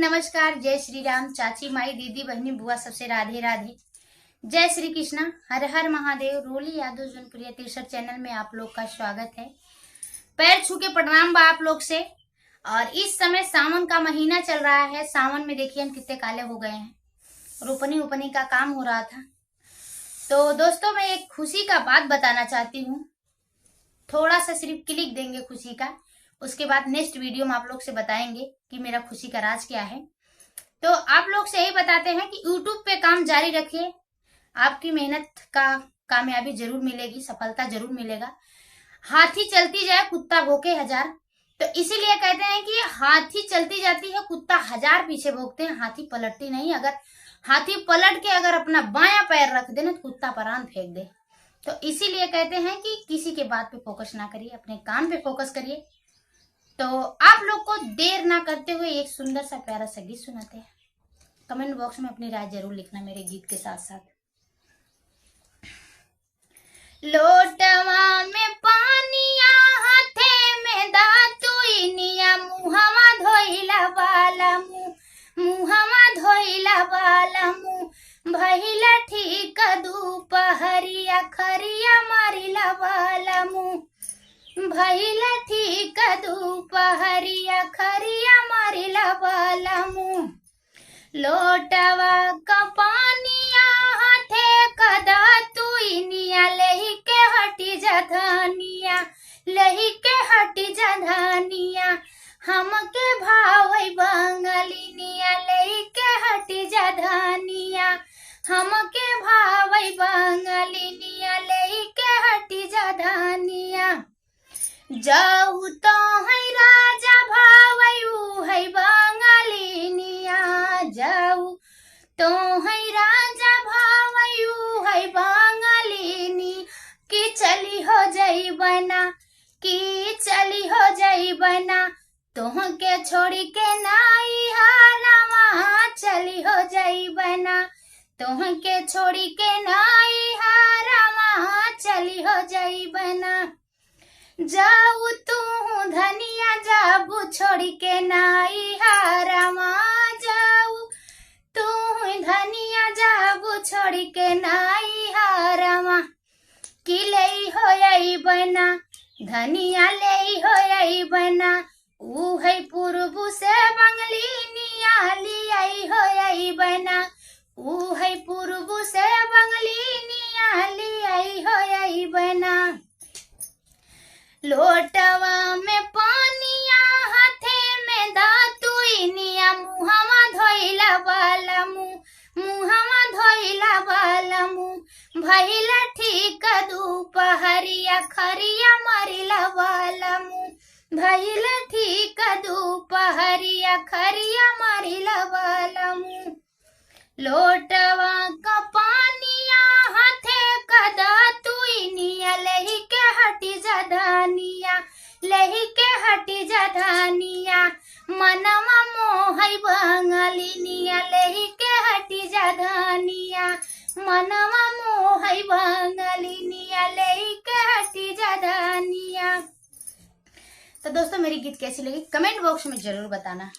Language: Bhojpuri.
नमस्कार, जय श्री राम। चाची माई दीदी बहनी बुआ सबसे राधे राधे। जय श्री कृष्णा, हर हर महादेव। रोली यादव जौनपुरिया 63 चैनल में आप लोग का स्वागत है। पैर छू के प्रणाम बा आप लोग से। और इस समय सावन का महीना चल रहा है। सावन में देखिए हम कितने काले हो गए हैं। रोपनी उपनी का काम हो रहा था। तो दोस्तों मैं एक खुशी का बात बताना चाहती हूँ। थोड़ा सा सिर्फ क्लिक देंगे खुशी का, उसके बाद नेक्स्ट वीडियो में आप लोग से बताएंगे कि मेरा खुशी का राज क्या है। तो आप लोग से यही बताते हैं कि YouTube पे काम जारी रखिए। आपकी मेहनत का कामयाबी जरूर मिलेगी, सफलता जरूर मिलेगा। हाथी चलती जाए कुत्ता भौंके हजार, तो इसीलिए कहते हैं कि हाथी चलती जाती है कुत्ता हजार पीछे भौंकते हैं, हाथी पलटती नहीं। अगर हाथी पलट के अगर अपना बायां पैर रख दे ना तो कुत्ता परान फेंक दे। तो इसीलिए कहते हैं कि किसी के बात पे फोकस ना करिए, अपने काम पे फोकस करिए। तो आप लोग को देर ना करते हुए एक सुंदर सा प्यारा सा गीत सुनाते हैं। कमेंट बॉक्स में अपनी राय जरूर लिखना मेरे गीत के साथ साथ। लोटवा में पानिया हाथे में दातुइनिया, मुहवा धोइला बाला मुहवा धोइला बाला मुँह भइला ठीक दुपहरिया, खरिया मारिला बाला मुँह भइला ठीक दुपहरिया, खरिया मारिला बाला मुँह। लोटवा का पानिया हाथे कदा तुइनिया, लही के हटी जा धनिया, लही के हटी जा धनिया। हमके भावई बंगलिनिया, लही के हटी जा धनिया। हमके भावई बंगलिनिया, लही के हटी जा धनिया। जाऊ तो है राजा भावयू है बंगालिनिया, जाऊ तो है राजा भावयू है बंगालिनी। कि चली हो जाई बना, कि चली हो जाई बना, तोह के छोड़ी के नाई हारामा, चली हो जाई बना, तोह के छोड़ी के नाई हारामा, चली हो जाई बना। जाऊ तू धनिया जाबू छोड़ी के नाई हारामा, जाऊ तू धनिया जाबू छोड़ी के नाई हारामा। कि ले हो आई बना, धनिया ले हो आई बना, ऊ है पूर्व से बंगलिनिया, ली आई हो आई बना, ऊ है पूर्व से बंगलिनिया, ली आई हो आई बना। लोटवा में पानिया हाथे में दातुइनिया, मुहवा धोइला बाला मुहवा धोइला बाला मुँह भइला ठीक दुपहरिया, खरिया मारिला बाला मुँह भइला ठीक दुपहरिया, खरिया मारिला बाला मुँह। लोटवा का पानिया हाथे कदा तुइनिया, लही के हटी जा धनिया, लही के हटी जा धनिया। मनवा मोहई बंगलिनिया, लही के हटी जा धनिया, मनवा मोहई बंगलिनिया, लही के हटी जा धनिया। तो दोस्तों मेरी गीत कैसी लगी कमेंट बॉक्स में जरूर बताना।